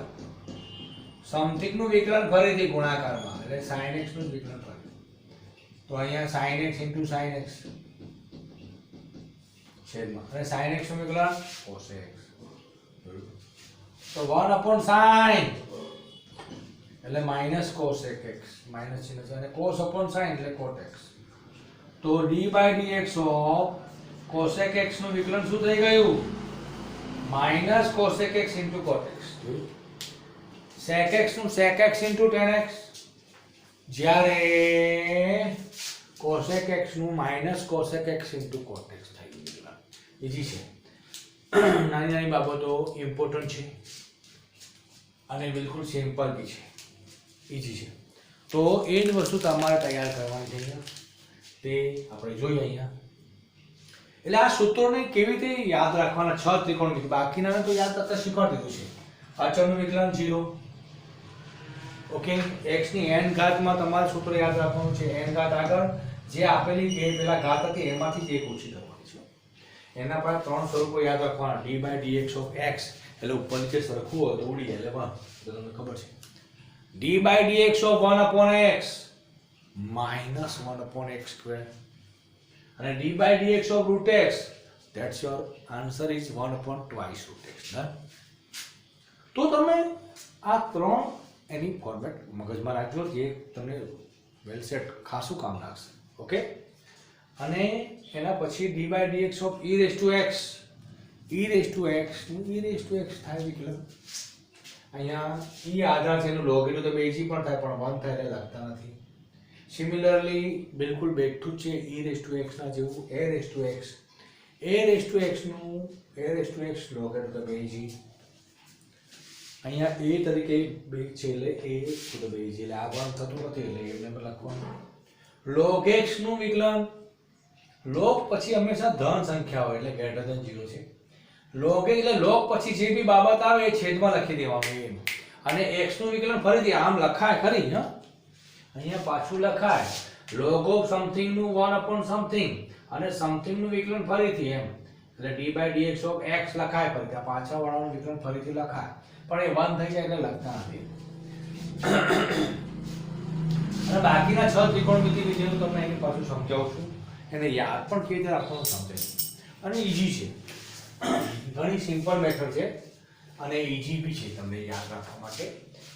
[SPEAKER 1] સમથિંગ નું વિકલન ફરીથી ગુણાકારમાં એટલે sin x નું વિકલન ફરી, તો અહીંયા sin x into sin x છેદમાં, અને sin x નું વિકલન cos x. તો 1 upon sin એટલે માઈનસ cosec x, માઈનસ ચિહ્ન છે, અને cos upon sin એટલે cot x. તો d by dx of cosec x નું વિકલન શું થઈ ગયું? Minus cosec x into cot x. sec x નું sec x into tan x, જ્યારે cosec x નું minus cosec x into cot x થઈ ગયું. ઈજી છે, નાની નાની બાબતો ઇમ્પોર્ટન્ટ છે અને બિલકુલ સિમ્પલ બી છે, ઈજી છે. તો એ જ વસ્તુ તમારે તૈયાર કરવાની છે, તે આપણે જોઈએ અહીંયા. એટલે આ સૂત્રોને કેવી રીતે યાદ રાખવાના? 6 ત્રિકોણમિતિ, બાકીના તો યાદ કરતા શીખવાડી દીધું છે. અચળનું વિકલન 0, ઓકે. x ની n ઘાતમાં તમારે સૂત્ર યાદ રાખવાનું છે. n ઘાત આગળ જે આપેલી બે પેલા ઘાત હતી એમાંથી જ એક ઓછી કરવાની છે. એના પર 3 સ્વરૂપો યાદ રાખવાના. d by dx of x એટલે ઉપર નીચે સરખું હોય તો ઉડી જાય, એટલે પણ તમને ખબર છે. d by dx of 1 upon x minus 1 upon x square, અને d by dx of root x, that's your answer is 1 upon twice root x. Done. તો તમે આ 3 એની ફોર્મેટ મગજમાં રાખજો, જે તમને વેલ સેટ ખાસું કામ લાગશે, ઓકે. અને એના પછી d by dx of e raised to x થાય વિકલન. અહીંયા e આધાર છે, એનું log એટલે તો બેજી પણ થાય, પણ 1 થાય એટલે લખતા નથી. સિમિલરલી બિલકુલ બેઠું છે e raised to x ના જેવું a raised to x નું log એટલે તો બેજી. અહીંયા a તરીકે બે છે એટલે a to the base, એટલે આ પણ થતું નથી એટલે એને પણ લખવાનું. log x નું વિકલન, log પછી હંમેશા ધન સંખ્યા હોય એટલે ગ્રેટર ધેન 0 છે. log એટલે log પછી જે બી બાબત આવે એ છેદમાં લખી દેવાનું એમ. અને x નું વિકલન ફરીથી આમ લખાય ખરી, હા અહીંયા પાછું લખાય log of something નું 1 upon something, અને something નું વિકલન ફરીથી એમ, એટલે d by dx of x લખાય ફરીથી, આ પાછા વાળાનું વિકલન ફરીથી લખાય, પણ એ 1 થઈ જાય એટલે લખતા નથી. અને બાકીના 6 ત્રિકોણમિતિ વિશે હું તમને એની પાછું સમજાવું છું, એને યાદ પણ કેવી રીતે રાખવાનું સમજાય. અને ઈજી છે, ઘણી સિમ્પલ મેથડ છે અને ઈજી બી છે તમને યાદ રાખવા માટે,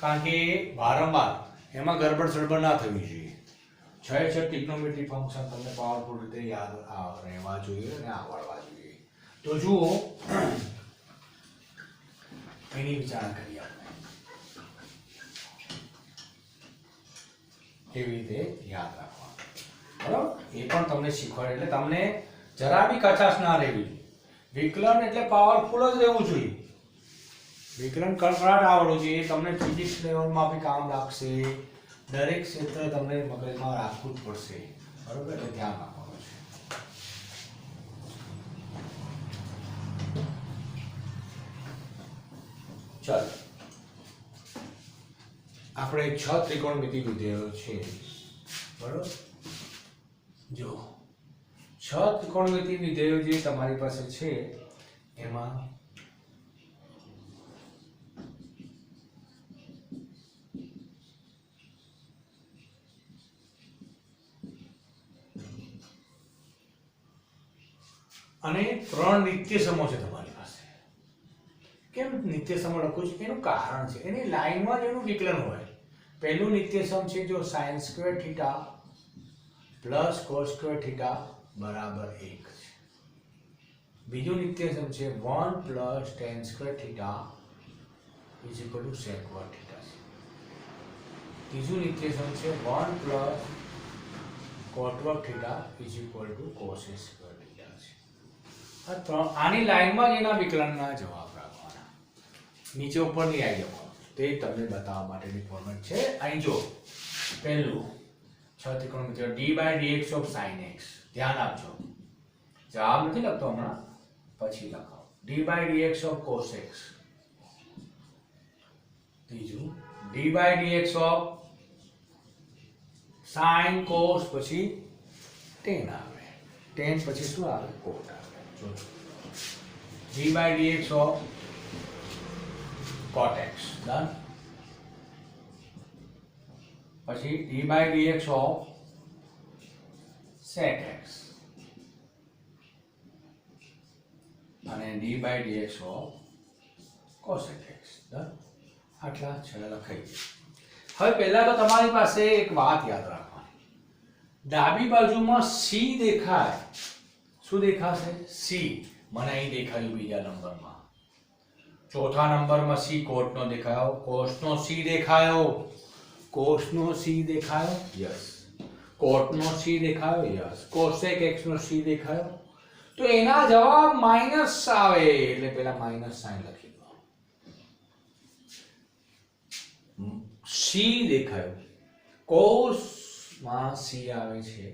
[SPEAKER 1] કારણ કે વારંવાર એમાં ગરબડ સડબડ ના થવી જોઈએ. 6 ત્રિકોણમિતિ ફંક્શન તમને પાવરફુલ રીતે યાદ રહેવા જોઈએ અને આવડવા જોઈએ. તો જુઓ, એની વિચારણા કરીએ આપણે. એવી રીતે યાદ રાખવાનું. બરાબર, એ પણ તમને શીખવાડે એટલે તમને જરા બી કચાશ ના રહેવી. વિકલન એટલે પાવરફુલ જ રહેવું જોઈએ. વિકલન કડકડાટ આવડવું જોઈએ. તમને ફિઝિક્સ લેવલમાં બી કામ લાગશે. દરેક ક્ષેત્ર તમને મગજમાં રાખવું જ પડશે. બરોબર, એટલે ધ્યાન રાખવાનું છે. ચાલો આપણે 6 ત્રિકોણમિતિ વિધેયો છે. બરોબર, જો 6 ત્રિકોણમિતિ વિધેયો જે તમારી પાસે છે એમાં અને 3 નિત્યસમો છે તમારી પાસે. કેમ નિત્યસમો લખું છું એનું કારણ છે. એની લાઈનમાં જ એનું વિકલન હોય. પહેલું નિત્યસમ છે જો sin square theta plus cos square theta બરાબર 1 છે. બીજું નિત્યસમ છે 1 plus tan square theta is equal to sec વર્ગ થીટા છે. ત્રીજું નિત્યસમ છે 1 પ્લસ cot વર્ગ theta is equal to cos square theta છે. આની લાઈનમાં જ એના વિકલનના જવાબ રાખવાના. નીચે ઉપર નહીં આવી જવાનું. તે તમને બતાવવા માટેની ફોર્મેટ છે. અહીં જો પહેલું 6 ત્રિકોણમિતિ d/dx of sin x. ધ્યાન આપજો, જવાબ નથી લખતો હમણાં, પછી લખાવો. d/dx of cos x. ત્રીજું d/dx of sin cos, પછી tan આવે. tan પછી શું આવે? cot આવે. જો d/dx of cot x. Done. પછી d/dx of sec x અને d/dx of cosec x. Done. આટલા છ લખાઈ ગયા. હવે પહેલા તો તમારી પાસે એક વાત યાદ રાખવાની. ડાબી બાજુમાં c દેખાય. શું દેખાશે? c. મને અહીં દેખાયું બીજા નંબરમાં. ચોથા નંબરમાં c cot નો દેખાયો, cos નો c દેખાયો, cos નો c દેખાયો, યસ. cot નો c દેખાયો, યસ. cosec x નો c દેખાયો. તો એના જવાબ માઈનસ આવે એટલે પહેલા માઈનસ સાઇન લખી દો. c દેખાયો. cos માં c આવે છે,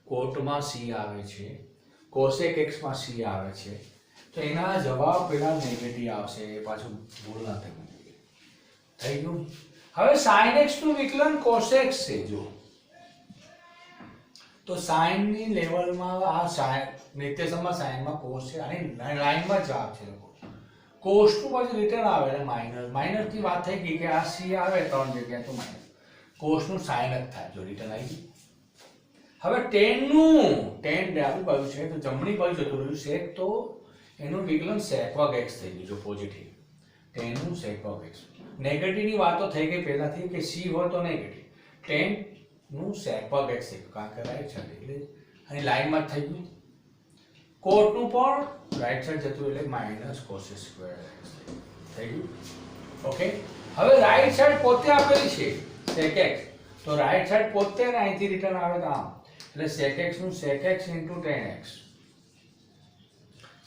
[SPEAKER 1] cot માં c આવે છે, cosec x માં c આવે છે. તો એના જવાબ પહેલા નેગેટિવ આવશે. પાછું ભૂલ ના થાય. થઈ ગયું. હવે sin x નું વિકલન cos x છે. જો તો sin ની લેવલમાં આ sin નિત્યસમમાં sin માં cos છે અને લાઈનમાં જવાબ છે. cos નું પછી રિટર્ન આવે એટલે માઈનસ. માઈનસ ની વાત થઈ ગઈ કે આ c આવે 3 જગ્યાએ તો માઈનસ. cos નું sin જ થાય જો રિટર્ન આવી ગયું. હવે tan નું ડાબી બાજુ છે તો જમણી બાજુ જતું રહ્યું sec. તો એનું વિકલન sec વર્ગ x થઈ ગયું. જો પોઝિટિવ tan નું sec વર્ગ x. નેગેટિવ ની વાતો થઈ ગઈ પહેલાથી કે c હોય તો નેગેટિવ. tan નું sec વર્ગ x થઈ ગયું કારણ કે રાઈટ સાઈડ એટલે અને લાઈનમાં જ થઈ ગયું. cot નું પણ રાઈટ સાઈડ જતું એટલે માઈનસ cos સ્ક્વેર x થઈ ગયું. ઓકે. હવે રાઈટ સાઈડ પોતે આપેલી છે sec x. તો રાઈટ સાઈડ પોતે ને અહીંથી રિટર્ન આવે તો આમ એટલે sec x નું sec x * tan x.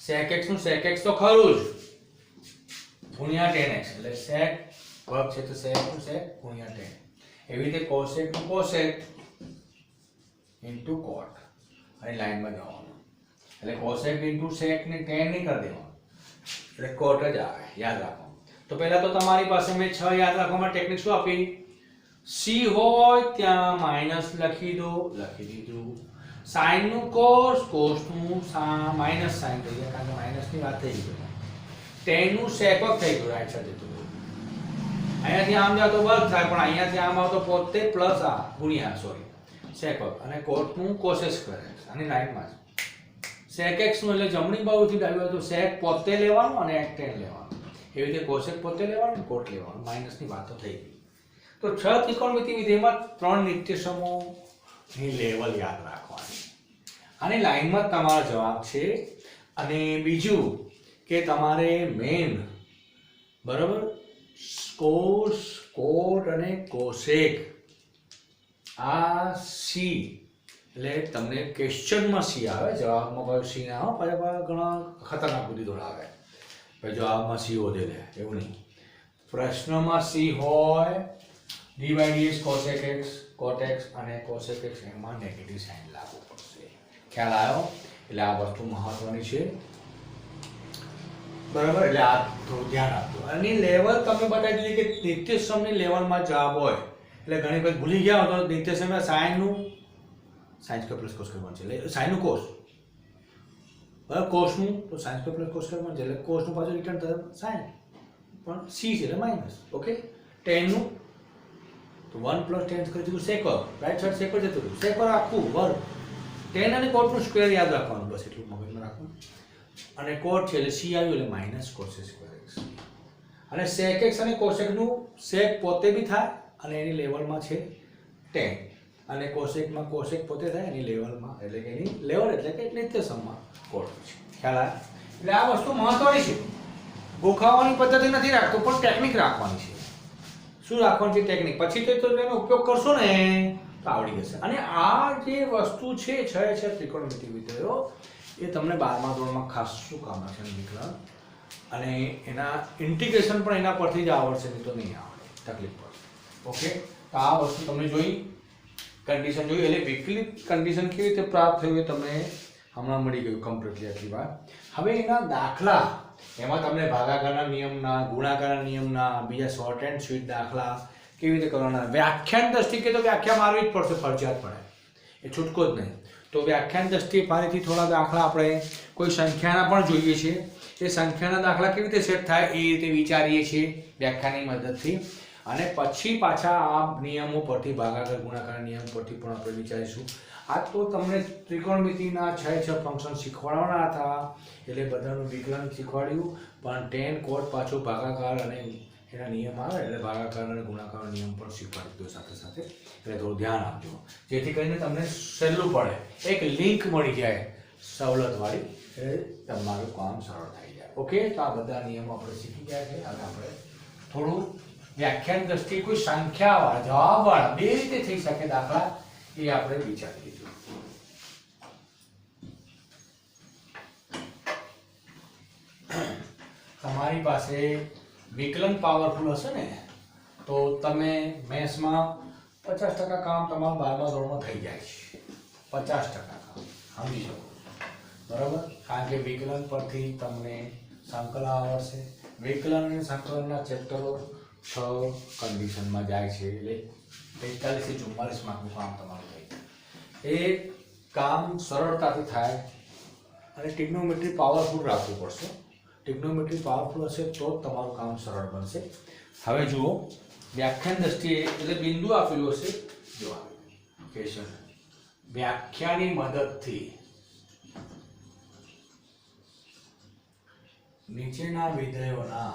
[SPEAKER 1] sec x નું sec x તો ખરું જ ગુણ્યા tan x એટલે sec વર્ગ છે તો sec નું sec ગુણ્યા tan. એવી રીતે cosec નું cosec * cot અને લાઈનમાં જવાનું એટલે cosec * sec ને tan નહીં કરી દેવાનું એટલે cot જ આવે. યાદ રાખો. તો પહેલા તો તમારી પાસે મેં 6 યાદ રાખવા માટે ટેકનિક શું આપી? c હોય ત્યાં માઈનસ લખી દો, લખી દીધું. sin નું cos, cos નું માઈનસ sin થઈ ગયા કારણ કે માઈનસ ની વાત થઈ ગઈ. tan નું sec વર્ગ થઈ ગયું રાઈટ સાઈડ જતું. અહીંયાથી આમ જાવ તો વર્ગ થાય પણ અહીંયાથી આમ આવ તો પોતે પ્લસ આ ગુણ્યા સોરી sec વર્ગ અને cot નું cos સ્ક્વેર x અને લાઈનમાં જ sec x નું એટલે જમણી બાજુથી ડાબી બાજુ sec પોતે લેવાનું અને tan લેવાનું. એવી રીતે cosec પોતે લેવાનું, cot લેવાનું. માઈનસ ની વાતો થઈ ગઈ. તો 6 ત્રિકોણમિતિ વિધેયમાં 3 નિત્યસમોની લેવલ યાદ રાખવાની. અને લાઈનમાં જ તમારો જવાબ છે. અને બીજું કે તમારે મેઇન બરાબર. કોસ, કોટ અને કોસેક આ સી એટલે તમને ક્વેશ્ચનમાં સી આવે, જવાબમાં કોઈ સી ના આવે, પછી ઘણા ખતરનાક બુદ્ધિ દોડાવે ભાઈ જવાબમાં સી વધે લે, એવું નહીં. પ્રશ્નમાં સી હોય, d by d x cosec x cot x અને કોસેક એક્સ એમાં નેગેટિવ સાઇન લાગુ પડશે. ખ્યાલ આવ્યો? એટલે આ વસ્તુ મહત્વની છે. બરાબર. એટલે આ થોડું ધ્યાન આપજો. અને લેવલ તમે બતાવી દીધી કે નિત્યસમની લેવલમાં જવાબ હોય એટલે ઘણી વખત ભૂલી ગયા હો તો નિત્યસમના સાઇનનું sine square plus cos square બનશે. એટલે સાઇનનું કોસ, બરાબર, કોસનું તો sine square plus cos square બનશે. એટલે કોસનું પાછું રિટર્ન થાય સાઇન, પણ સી છે એટલે માઇનસ. ઓકે. ટેનનું તો 1 પ્લસ ટેન કરી દીધું સેકર, રાઈટ સાઈડ સેકર જતું રહ્યું, સેકર આખું વર્ગ. ટેન અને કોટનું સ્ક્વેર યાદ રાખવાનું, બસ એટલું મગજમાં રાખવાનું. અને કોટ છે એટલે સી આવ્યું એટલે માઇનસ કોસ સ્ક્વેર એક્સ. અને સેક એક્સ અને કોસેકનું સેક પોતે બી થાય અને એની લેવલમાં છે ટેન, અને કોસેકમાં કોસેક પોતે થાય એની લેવલમાં, એટલે કે એની લેવલ એટલે કે નિત્યસમમાં કોટ છે. ખ્યાલ આવે? એટલે આ વસ્તુ મહત્વની છે. ગોખાવાની પદ્ધતિ નથી રાખતો, પણ ટેકનિક રાખવાની છે. શું રાખવાની છે? ટેકનિક. પછી તો એનો ઉપયોગ કરશો ને તો આવડી જશે. અને આ જે વસ્તુ છે ત્રિકોણમિતિ વિધેયો, એ તમને 12મા ધોરણમાં ખાસ શું કામ આવશે વિકલન, અને એના ઇન્ટિગ્રેશન પણ એના પરથી જ આવડશે, નહીં તો નહીં આવડે, તકલીફ પડશે. ઓકે. તો આ વસ્તુ તમને જોઈ, કન્ડિશન જોઈ, એટલે વિકલિત કન્ડિશન કેવી રીતે પ્રાપ્ત થયું એ તમને હમણાં મળી ગયું કમ્પ્લીટલી આટલી વાર. હવે એના દાખલા, એમાં તમને ભાગાકારના નિયમના, ગુણાકારના નિયમના, બીજા શોર્ટ એન્ડ સ્વીટ દાખલા કેવી રીતે કરવાના, વ્યાખ્યાન દ્રષ્ટિએ તો વ્યાખ્યા મારવી જ પડશે, ફરજિયાત પડે, એ છૂટકો જ નહીં. તો વ્યાખ્યાન દ્રષ્ટિએ ફરીથી થોડા દાખલા આપણે કોઈ સંખ્યાના પણ જોઈએ છીએ. એ સંખ્યાના દાખલા કેવી રીતે સેટ થાય એ રીતે વિચારીએ છીએ વ્યાખ્યાની મદદથી. અને પછી પાછા આ નિયમો પરથી, ભાગાકાર ગુણાકાર નિયમ પરથી પણ આપણે વિચારીશું. આ તો તમને ત્રિકોણમિતિના 6 ફંક્શન શીખવાડવાના હતા, એટલે બધાનું વિકલન શીખવાડ્યું, પણ ટેન કોટ પાછું ભાગાકાર અને એના નિયમ આવે એટલે ભાગાકાર અને ગુણાકારનો નિયમ પણ શીખવાડી દો સાથે સાથે. એટલે થોડું ધ્યાન આપજો, જેથી કરીને તમને સહેલું પડે, એક લિંક મળી જાય સવલતવાળી, એટલે તમારું કામ સરળ થઈ જાય. ઓકે. તો આ બધા નિયમો આપણે શીખી ગયા છે. હવે આપણે થોડું વ્યાખ્યાન દ્રષ્ટિએ કોઈ સંખ્યાવાળા, જવાબવાળા, બે રીતે થઈ શકે દાખલા, એ આપણે વિચારીએ. તમારી પાસે વિકલન પાવરફુલ હશે ને તો તમે મેથ્સમાં 50% કામ તમારું 12મા ધોરણમાં થઈ જાય છે. 50% કામ સમજી શકો, બરાબર. કારણ કે વિકલન પરથી તમને સંકલન આવડશે. વિકલન અને સંકલનના ચેપ્ટરો 6 કન્ડિશનમાં જાય છે, એટલે 45 થી 44 માર્કનું કામ તમારું થઈ જાય. એ કામ સરળતાથી થાય. અને ટ્રિગ્નોમેટ્રી પાવરફુલ રાખવું પડશે. ટ્રિગ્નોમેટ્રી પાવરફુલ હશે તો જ તમારું કામ સરળ બનશે. હવે જુઓ, વ્યાખ્યાન દ્રષ્ટિએ એટલે બિંદુ આપેલું હશે, જો ક્વેશ્ચન, વ્યાખ્યાની મદદથી નીચેના વિધેયોના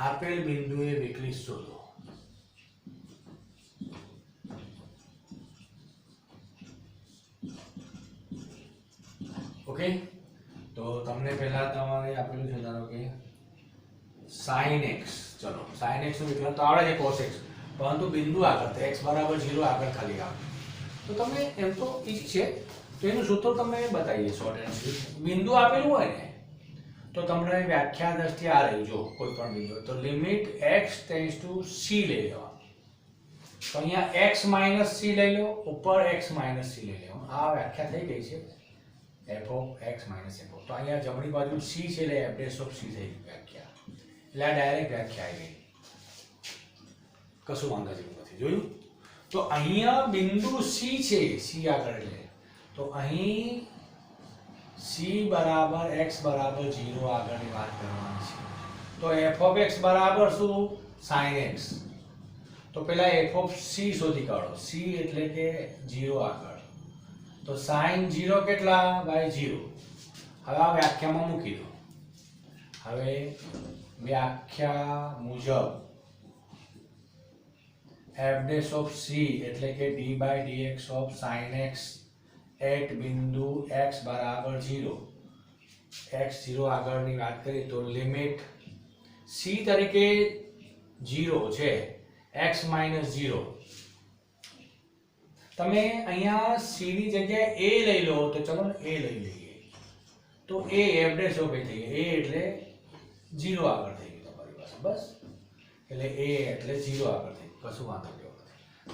[SPEAKER 1] આપેલ બિંદુએ વિકલિત શોધો. ઓકે. તો તમને પહેલા તમારે આપેલું છે, ધારો કે sin x, ચલો sin x નું વિકલન તો આવડે છે cos x, પરંતુ બિંદુ આગળ તો x બરાબર 0 આગળ ખાલી આવે તો તમે એમ તો ઈઝી છે, તો એનું સૂત્ર તમને બતાવીએ શોર્ટ એન્ડ સ્વીટ. બિંદુ આપેલું હોય ને તો તમને વ્યાખ્યા દ્રષ્ટિએ આ રહી, જો કોઈ પણ બિંદુ તો limit x tends to c લઈ લેવા. તો અહીંયા x માઇનસ c લઈ લો, ઉપર x માઇનસ c લઈ લેવા. આ વ્યાખ્યા થઈ ગઈ છે f of x minus f of. તો અહીંયા જમણી બાજુ c છે એટલે f dash of c થઈ ગઈ વ્યાખ્યા. એટલે આ ડાયરેક્ટ વ્યાખ્યા આવી ગઈ, કશું વાંધો જેવું નથી. જોયું? તો અહીંયા બિંદુ c છે, c આગળ એટલે તો અહીં c બરાબર x બરાબર 0 આગળની વાત કરવાની છે. તો f of x બરાબર શું? sin x. તો પહેલા f of c શોધી કાઢો. c એટલે કે 0 આગળ. તો sin 0 કેટલા? બાય 0. હવે આ વ્યાખ્યામાં મૂકી દો. હવે વ્યાખ્યા મુજબ f dash of c એટલે કે d by dx of sin x at બિંદુ x બરાબર 0 x0 આગળની વાત કરીએ તો લિમિટ c તરીકે 0 છે x - 0. તમે અહીંયા c ની જગ્યાએ a લઈ લો તો ચલો ને a લઈ લઈએ તો a f dash of a થઈ ગયું. a એટલે 0 આગળ થઈ ગયું તમારી પાસે બસ એટલે a એટલે 0 આગળ થઈ ગયું કશું વાંધો નહીં.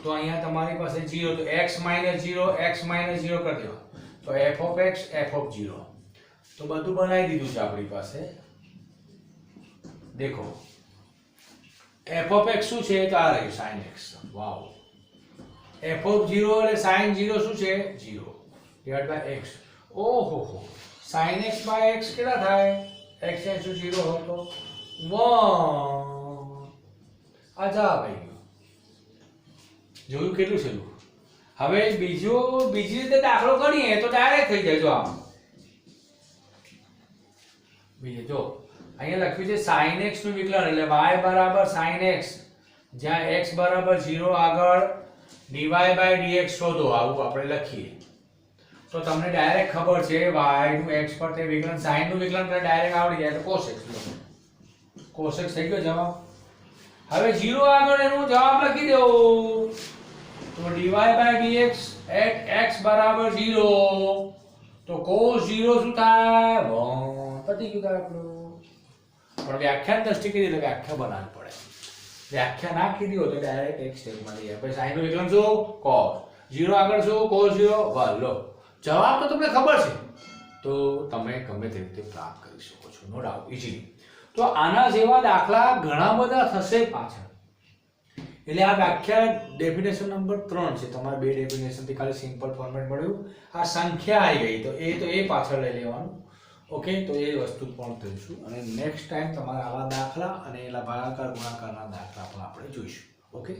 [SPEAKER 1] તો અહીંયા તમારી પાસે 0 તો x - 0 x - 0 કરી દો તો f of x f of 0 તો બધું બનાવી દીધું છે આપણી પાસે. देखो f of x શું છે તો આ રહ્યું sin x. Vav f of 0 એટલે sin 0 શું છે 0 ડિવાઇડ બાય x. ઓહો હો sin x બાય x કેટલા થાય x એ 0 હોય તો 1. આ જવાબ આવી ગયો. જોયું કેટલું સહેલું. હવે બીજી રીતે દાખલો ગણીએ તો ડાયરેક્ટ થઈ જાય. જો આમ બીજે જો અહીંયા લખ્યું છે sin x નું વિકલન એટલે y બરાબર sin x જ્યાં x બરાબર 0 આગળ dy by dx શોધો. આવું આપણે લખીએ તો તમને ડાયરેક્ટ ખબર છે y નું x પર તે વિકલન sin નું વિકલન કરે ડાયરેક્ટ આવડી જાય તો cos x લો. cos x થઈ ગયો જવાબ. હવે 0 આગળ એનો જવાબ લખી દો તો dy by dx at x બરાબર 0 તો cos 0 શું થાય 1. પતી ગયું દાખલો. પણ વ્યાખ્યાન દ્રષ્ટિ કીધી એટલે વ્યાખ્યા બનાવવી પડે. વ્યાખ્યા ના કીધી હોય તો ડાયરેક્ટ એક સ્ટેપમાં લઈએ. પછી sin નું વિકલન શું cos 0 આગળ શું cos 0 1. લો જવાબ તો તમને ખબર છે તો તમે ગમે તે રીતે પ્રાપ્ત કરી શકો છો નો ડાઉટ ઈઝીલી. તો આના જેવા દાખલા ઘણા બધા થશે પાછળ. એટલે આ વ્યાખ્યા ડેફિનેશન નંબર 3 છે. તમારે બે ડેફિનેશન થી ખાલી સિમ્પલ ફોર્મેટ મળ્યું. આ સંખ્યા આવી ગઈ તો એ પાછળ લઈ લેવાનું. ઓકે તો એ વસ્તુ પણ જોઈશું અને નેક્સ્ટ ટાઈમ તમારા આવા દાખલા અને એલા ભાગાકાર ગુણાકારના દાખલા પણ આપણે જોઈશું. ઓકે.